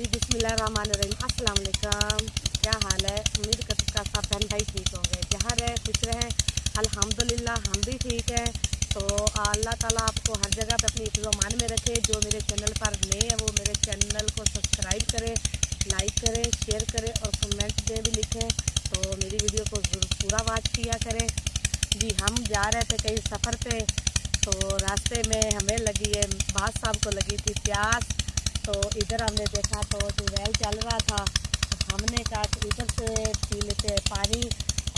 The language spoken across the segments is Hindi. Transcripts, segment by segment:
जी बिस्मिल्लाहिर्रहमानिर्रहीम। अस्सलाम वालेकुम। क्या हाल है? उम्मीद करती हूँ सब बहन भाई ठीक होंगे, जहाँ रहे खुश रहें। अल्हम्दुलिल्लाह हम भी ठीक हैं। तो अल्लाह ताला आपको हर जगह पे अपनी हिफ्ज़-ओ-मान में रखे। जो मेरे चैनल पर नए हैं वो मेरे चैनल को सब्सक्राइब करें, लाइक करें, शेयर करें और कमेंट में भी लिखें। तो मेरी वीडियो को पूरा वॉच किया करें। जी हम जा रहे थे कहीं सफ़र पे, तो रास्ते में हमें लगी है, बास साहब को लगी थी प्यास। तो इधर हमने देखा तो ट्यूबवेल चल रहा था, तो हमने कहा कि इधर से पी लेते हैं पानी।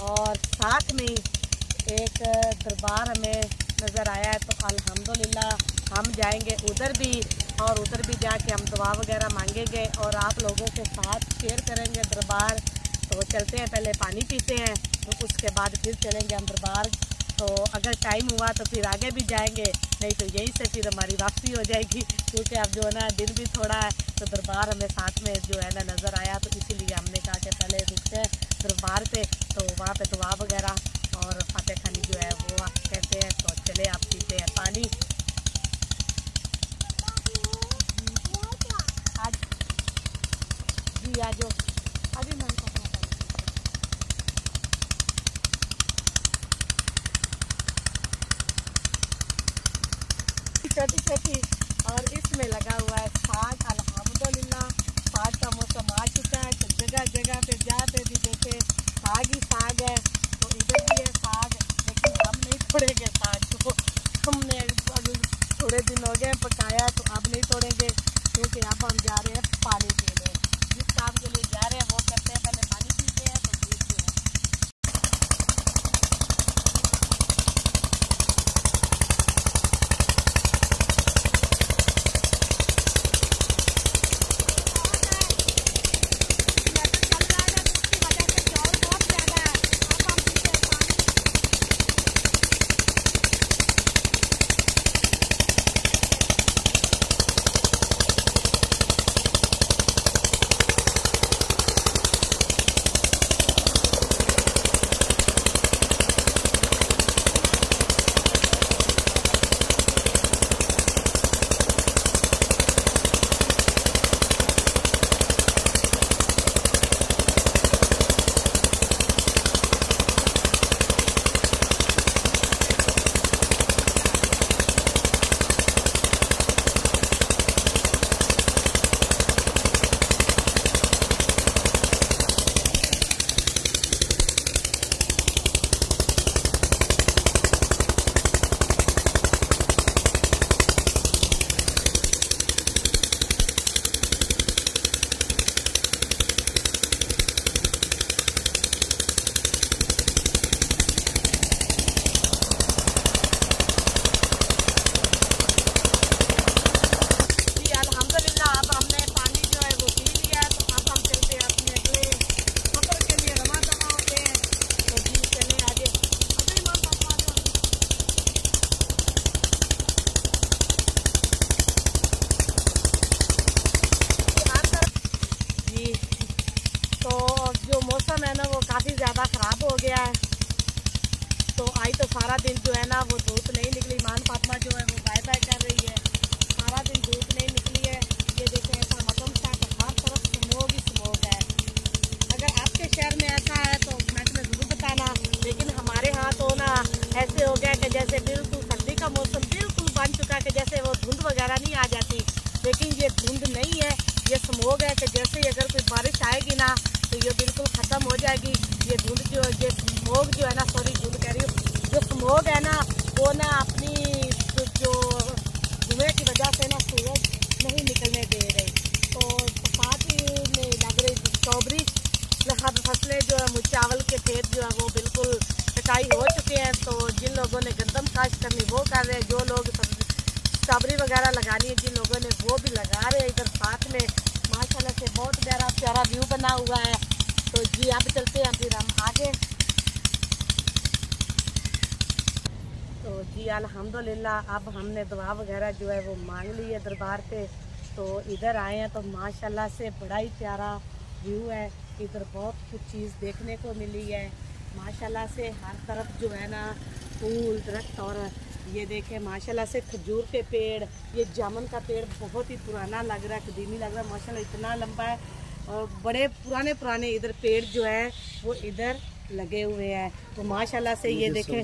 और साथ में एक दरबार हमें नज़र आया है, तो अल्हम्दुलिल्लाह हम जाएंगे उधर भी, और उधर भी जाके हम दुआ वगैरह मांगेंगे और आप लोगों के साथ शेयर करेंगे दरबार। तो चलते हैं, पहले पानी पीते हैं, तो उसके बाद फिर चलेंगे हम दरबार। तो अगर टाइम हुआ तो फिर आगे भी जाएंगे, नहीं तो यहीं से फिर हमारी वापसी हो जाएगी, क्योंकि अब जो है ना दिन भी थोड़ा है। तो दरबार हमें साथ में जो है ना नज़र आया, तो इसीलिए हमने कहा कि पहले रुकते हैं दरबार पे, तो वहाँ पे दुआ वगैरह और फातिहा खानी जो है वो आप कहते हैं। तो चले आप पीते हैं पानी। आज जी आ जाओ अभी मैं छोटी छोटी, और इसमें लगा हुआ है साग। अल्हम्दुलिल्लाह साग का मौसम आ चुका है, तो जगह जगह पे जहाँ पे भी देखे साग ही साग है। तो इधर भी है साग, लेकिन हम नहीं तोड़ेंगे साग को। हमने अभी थोड़े दिन हो गए पकाया, तो अब नहीं तोड़ेंगे, क्योंकि अब हम जा रहे हैं पानी पीने। जिस काम के लिए जा रहे हैं वो करते हैं, पहले पानी पीते हैं तो पीते हैं। मौसम है ना वो काफ़ी ज़्यादा ख़राब हो गया है। तो आज तो सारा दिन जो है ना वो धूप नहीं निकली। मान फातिमा जो है वो बाय बाय कर रही है, सारा दिन धूप नहीं निकली है। ये देखें ऐसा मौसम था तो हर तरफ स्मोक ही स्मोक है। अगर आपके शहर में ऐसा है तो कमेंट में ज़रूर बताना। लेकिन हमारे यहाँ तो ना ऐसे हो गया कि जैसे बिल्कुल सर्दी का मौसम बिल्कुल बन चुका है, कि जैसे वो धुंध वगैरह नहीं आ जाती, लेकिन ये धुंध नहीं है, ये स्मोक है। कि जैसे ही अगर कोई बारिश आएगी ना तो ये बिल्कुल ख़त्म हो जाएगी। ये धुंध जो ये स्मोक जो है ना, सॉरी धुंध कह रही हूँ, जो स्मोक है ना वो ना अपनी जो धुएँ की वजह से ना सूरज नहीं निकलने दे रही। तो साथ ही में लग रही स्ट्रॉबेरी फसलें जो है चावल के खेत जो है वो बिल्कुल कटाई हो चुके हैं। तो जिन लोगों ने गंदम काश्त करनी वो कर रहे हैं, जो लोग स्ट्रॉबेरी वगैरह लगानी है जिन लोगों ने वो भी लगा रहे हैं। इधर साथ में माशाल्लाह से बहुत प्यारा प्यारा व्यू बना हुआ है। तो जी आप चलते हैं फिर हम आगे। तो जी अल्हम्दुलिल्लाह अब हमने दुआ वगैरह जो है वो मांग ली है दरबार पे। तो इधर आए हैं तो माशाल्लाह से बड़ा ही प्यारा व्यू है। इधर बहुत कुछ चीज़ देखने को मिली है माशाल्लाह से। हर तरफ जो है ना फूल दरख्त और ये देखे माशाल्लाह से खजूर के पेड़, ये जामुन का पेड़ बहुत ही पुराना लग रहा है, कदीमी लग रहा है माशाल्लाह, इतना लंबा है। और बड़े पुराने पुराने इधर पेड़ जो है वो इधर लगे हुए हैं। तो माशाल्लाह से ये देखें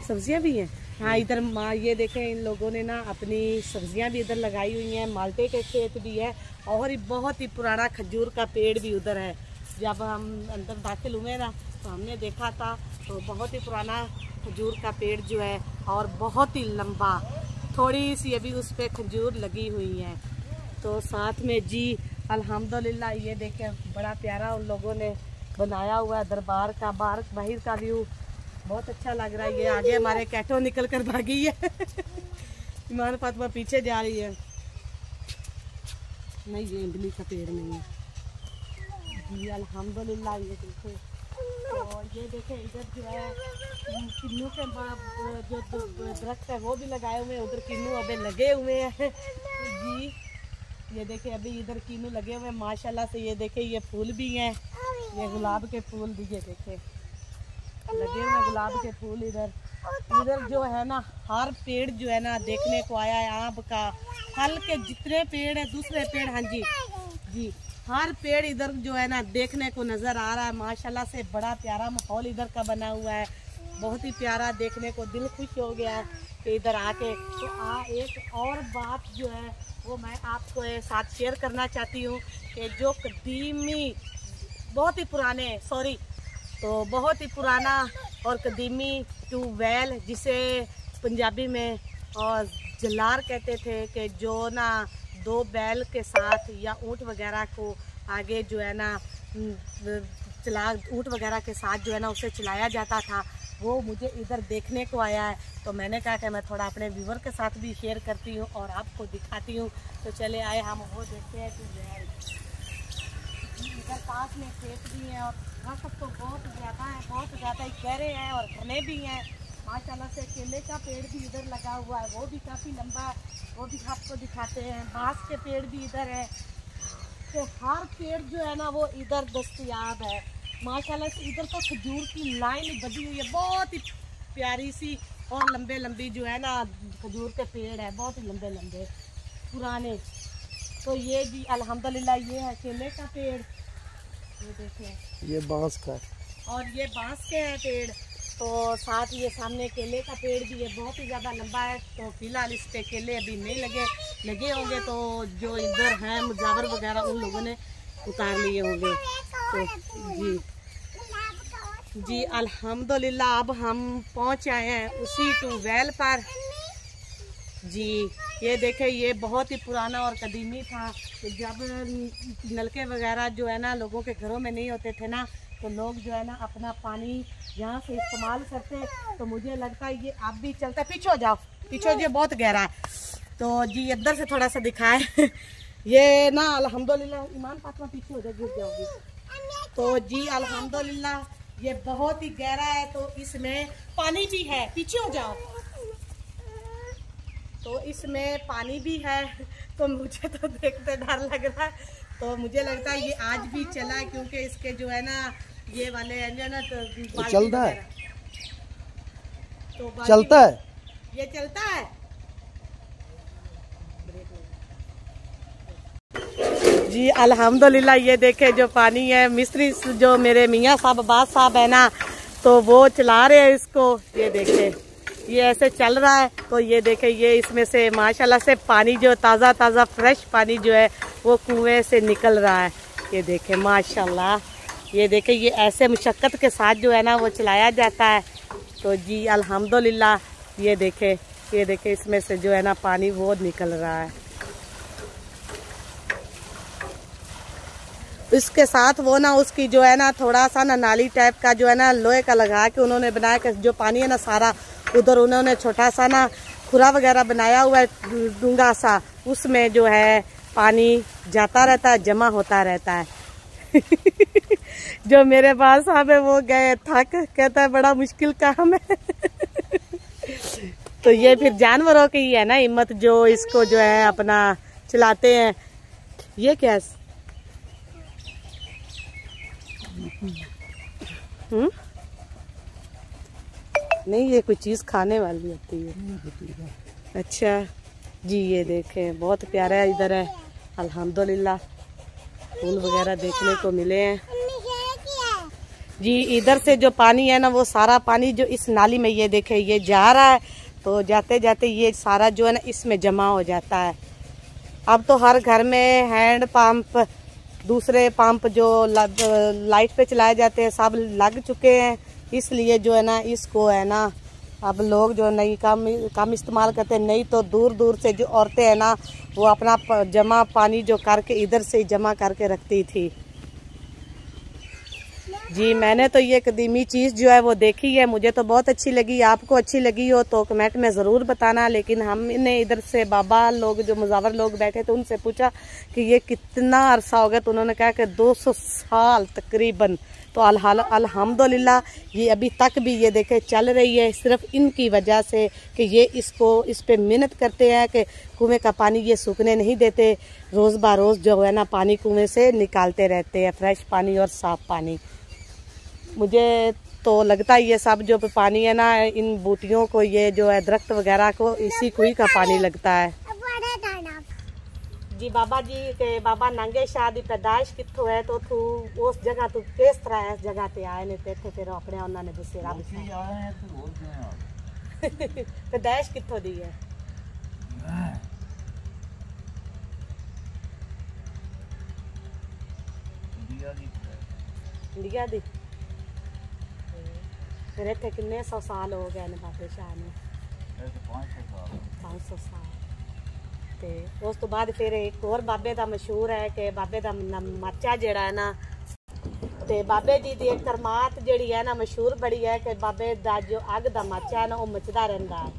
सब्जियां भी हैं। हाँ इधर ये देखें इन लोगों ने ना अपनी सब्जियां भी इधर लगाई हुई हैं, माल्टे के खेत भी है और बहुत ही पुराना खजूर का पेड़ भी उधर है। जब हम अंदर दाखिल हुए ना तो हमने देखा था, तो बहुत ही पुराना खजूर का पेड़ जो है और बहुत ही लंबा, थोड़ी सी अभी उस पर खजूर लगी हुई है। तो साथ में जी अल्हम्दुलिल्लाह ये देखें बड़ा प्यारा उन लोगों ने बनाया हुआ है दरबार का, बाहर का व्यू बहुत अच्छा लग रहा है। ये आगे हमारे कैटो निकल कर भागी है ईमान फातिमा पीछे जा रही है। नहीं ये इमली का पेड़ नहीं है जी अल्हम्दुलिल्लाह। ये देखें तो ये देखें इधर जो है किन्नू के जो दरख्त है वो भी लगाए हुए हैं, उधर किन्नू अभी लगे हुए हैं जी। ये देखें अभी इधर किन्नू लगे हुए हैं माशाल्लाह से। ये देखें ये फूल भी हैं, ये गुलाब के फूल भी ये देखें लगे हुए हैं, गुलाब के फूल। इधर जो है ना हर पेड़ जो है ना देखने को आया है, आम का, फल के जितने पेड़ है दूसरे पेड़, हाँ जी जी हर पेड़ इधर जो है ना देखने को नज़र आ रहा है माशाल्लाह से। बड़ा प्यारा माहौल इधर का बना हुआ है, बहुत ही प्यारा, देखने को दिल खुश हो गया कि इधर आके। तो एक और बात जो है वो मैं आपको साथ शेयर करना चाहती हूँ कि जो कदीमी बहुत ही पुराना और कदीमी ट्यूबवेल जिसे पंजाबी में और जलार कहते थे, कि जो ना 2 बैल के साथ या ऊँट वगैरह को आगे जो है ना ऊँट वगैरह के साथ जो है ना उसे चलाया जाता था, वो मुझे इधर देखने को आया है। तो मैंने कहा कि मैं थोड़ा अपने व्यूवर के साथ भी शेयर करती हूँ और आपको दिखाती हूँ। तो चले आए हम वो देखते हैं कि इधर पास में खेत भी हैं और दरख्त तो बहुत ज़्यादा ही गहरे हैं और घने भी हैं माशाल्लाह से। केले का पेड़ भी इधर लगा हुआ है, वो भी काफ़ी लंबा है, वो भी आपको दिखाते हैं। बांस के पेड़ भी इधर है। तो हर पेड़ जो है ना वो इधर दस्तयाब है माशाल्लाह से। इधर तो खजूर की लाइन बधी हुई है, बहुत ही प्यारी सी, और लंबी जो है ना खजूर के पेड़ है, बहुत ही लंबे पुराने। तो ये भी अल्हम्दुलिल्लाह ये है केले का पेड़, ये देखें ये बांस का और ये बांस के हैं पेड़। तो साथ ये सामने केले का पेड़ भी है, बहुत ही ज़्यादा लंबा है। तो फिलहाल इस पे केले अभी नहीं लगे होंगे, तो जो इधर हैं मुजावर वगैरह उन लोगों ने उतार लिए होंगे। तो जी अल्हम्दुलिल्लाह अब हम पहुंच आए हैं उसी ट्यूबवेल पर जी। ये देखें ये बहुत ही पुराना और कदीमी था। जब नलके वगैरह जो है ना लोगों के घरों में नहीं होते थे ना, तो लोग जो है ना अपना पानी यहाँ से इस्तेमाल करते। तो मुझे लगता है ये आप भी चलता है। पीछे हो जाओ, ये बहुत गहरा है। तो जी इधर से थोड़ा सा दिखाए ये ना अल्हम्दुलिल्लाह। ईमान फातिमा पीछे हो जाओ, गिर जाओगी। तो जी अल्हम्दुलिल्लाह ये बहुत ही गहरा है, तो इसमें पानी भी है। पीछे हो जाओ। तो इसमें पानी भी है। तो मुझे तो देखते डर लग रहा है। तो मुझे लगता है ये आज भी चला है, क्योंकि इसके जो है ना ये वाले इंजन तो चलता है, तो चलता है, ये चलता है जी अल्हम्दुलिल्लाह। ये देखे जो पानी है, मिस्त्री जो मेरे मियाँ साहब अब्बास साहब है ना, तो वो चला रहे हैं इसको। ये देखे ये ऐसे चल रहा है। तो ये देखे ये इसमें से माशाल्लाह से पानी जो ताज़ा फ्रेश पानी जो है वो कुएं से निकल रहा है। ये देखे माशाल्लाह, ये देखे ये ऐसे मुशक्क़त के साथ जो है ना वो चलाया जाता है। तो जी अल्हम्दुलिल्लाह ये देखे इसमें से जो है ना पानी वो निकल रहा है। इसके साथ वो ना उसकी जो है ना थोड़ा सा ना नाली टाइप का जो है ना लोहे का लगा के उन्होंने बनाया कि जो पानी है ना सारा उधर उन्होंने छोटा सा ना खुरा वगैरह बनाया हुआ है डूंगा सा, उसमें जो है पानी जाता रहता है, जमा होता रहता है जो मेरे बाल साहब है वो गए थक, कहता है बड़ा मुश्किल काम है तो ये फिर जानवरों की है ना हिम्मत जो इसको जो है अपना चलाते हैं। ये क्या नहीं, ये कोई चीज़ खाने वाली होती है। अच्छा जी, ये देखें बहुत प्यारा है इधर है। अल्हम्दुलिल्लाह फूल वगैरह देखने को मिले हैं जी। इधर से जो पानी है ना, वो सारा पानी जो इस नाली में ये देखे ये जा रहा है, तो जाते जाते ये सारा जो है ना इसमें जमा हो जाता है। अब तो हर घर में हैंड पंप, दूसरे पंप जो लाइट पे चलाए जाते हैं सब लग चुके हैं, इसलिए जो है ना इसको है ना अब लोग जो नहीं कम इस्तेमाल करते। नहीं तो दूर दूर से जो औरतें हैं ना वो अपना जमा पानी जो करके इधर से जमा करके रखती थी जी। मैंने तो ये कदीमी चीज़ जो है वो देखी है, मुझे तो बहुत अच्छी लगी। आपको अच्छी लगी हो तो कमेंट में ज़रूर बताना। लेकिन हमने इधर से बाबा लोग जो मुजावर लोग बैठे थे उनसे पूछा कि ये कितना अरसा हो गया, तो उन्होंने कहा कि 200 साल तकरीबन। तो अल्हम्दुलिल्लाह ये अभी तक भी ये देखे चल रही है, सिर्फ इनकी वजह से कि ये इस पे मेहनत करते हैं कि कुएं का पानी ये सूखने नहीं देते। रोज़ ब रोज़ जो है ना पानी कुएं से निकालते रहते हैं, फ्रेश पानी और साफ़ पानी। मुझे तो लगता है ये सब जो पानी है ना इन बूटियों को, ये जो है दरख्त वगैरह को इसी कुएं का पानी लगता है जी। बाबा जी के बाबा नंगे शाह दी पैदाइश कित्थों है, तो तू उस जगह तू किस तरह इस जगह पे आए ने ते फिर अपने उन्होंने दसेरा पैदाइश कित्थों दी है। इंडिया दी। फिर इतने किन्ने 100 साल हो गए ने बाबे शाह ने? 500 साल। तो उस तो बाद फिर एक और बाबे का मशहूर है कि बाबे का मर्चा जड़ा है ना, तो बाबे जी की एक करमात जी है ना मशहूर बड़ी है कि बाबे का जो अग का मर्चा है ना वो मचदा रहता है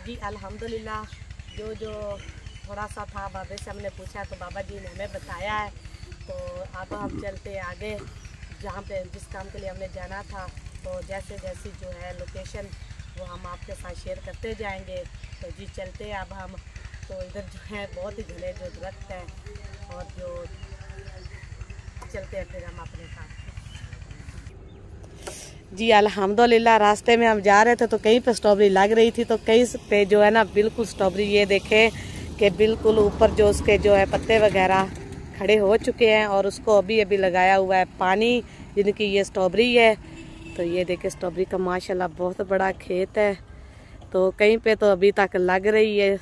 जी। अल्हम्दुलिल्लाह जो जो थोड़ा सा था बाबे से हमने पूछा तो बाबा जी ने हमें बताया है। तो अब हम चलते आगे जहाँ पे जिस काम के लिए हमने जाना था। तो जैसे जैसी जो है लोकेशन वो हम आपके साथ शेयर करते जाएंगे। तो जी चलते अब हम। तो इधर जो है बहुत ही घने जो दरख्त है और जो चलते हैं फिर हम अपने काम जी। अल्हम्दुलिल्लाह रास्ते में हम जा रहे थे तो कहीं पे स्ट्रॉबेरी लग रही थी, तो कहीं पे जो है ना बिल्कुल स्ट्रॉबेरी ये देखें कि बिल्कुल ऊपर जो उसके जो है पत्ते वगैरह खड़े हो चुके हैं और उसको अभी अभी लगाया हुआ है पानी, जिनकी ये स्ट्रॉबेरी है। तो ये देखे स्ट्रॉबेरी का माशाल्लाह बहुत बड़ा खेत है। तो कहीं पे तो अभी तक लग रही है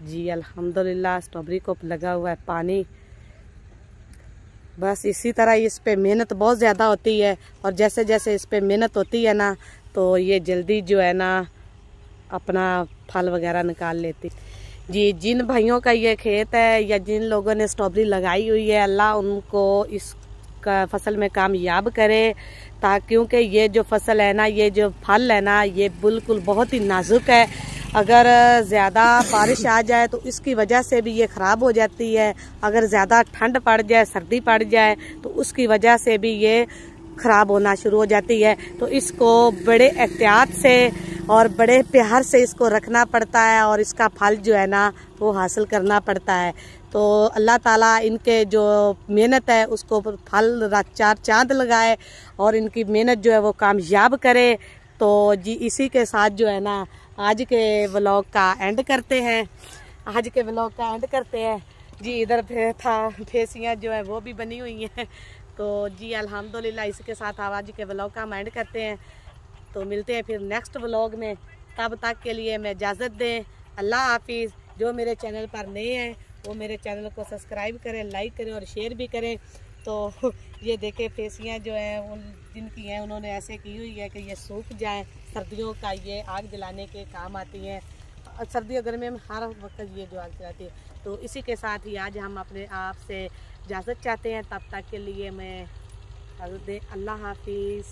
जी। अल्हम्दुलिल्लाह स्ट्रॉबेरी को लगा हुआ है पानी। बस इसी तरह इस पे मेहनत बहुत ज़्यादा होती है और जैसे जैसे इस पे मेहनत होती है ना तो ये जल्दी जो है ना अपना फल वगैरह निकाल लेती जी। जिन भाइयों का ये खेत है या जिन लोगों ने स्ट्रॉबेरी लगाई हुई है, अल्लाह उनको इस फसल में कामयाब करे। ताकि क्योंकि ये जो फसल है ना, ये जो फल है ना, ये बिल्कुल बहुत ही नाजुक है। अगर ज़्यादा बारिश आ जाए तो इसकी वजह से भी ये ख़राब हो जाती है। अगर ज़्यादा ठंड पड़ जाए, सर्दी पड़ जाए तो उसकी वजह से भी ये ख़राब होना शुरू हो जाती है। तो इसको बड़े एहतियात से और बड़े प्यार से इसको रखना पड़ता है और इसका फल जो है ना वो हासिल करना पड़ता है। तो अल्लाह ताला इनके जो मेहनत है उसको फल चार चांद लगाए और इनकी मेहनत जो है वो कामयाब करे। तो जी इसी के साथ जो है ना आज के व्लॉग का एंड करते हैं। जी इधर फेसियाँ जो है वो भी बनी हुई हैं। तो जी अल्हम्दुलिल्लाह इसके साथ आज के व्लॉग का हम एंड करते हैं। तो मिलते हैं फिर नेक्स्ट व्लॉग में। तब तक के लिए मैं इजाज़त दें। अल्लाह हाफिज़। जो मेरे चैनल पर नए हैं वो मेरे चैनल को सब्सक्राइब करें, लाइक करें और शेयर भी करें। तो ये देखें फेसियाँ जो हैं उन जिनकी हैं उन्होंने ऐसे की हुई है कि ये सूख जाएं। सर्दियों का ये आग जलाने के काम आती हैं। सर्दियों गर्मियों में हर वक्त ये जो आग जलाती है। तो इसी के साथ ही आज हम अपने आप से इजाज़त चाहते हैं। तब तक के लिए मैं अल्लाह हाफिज़।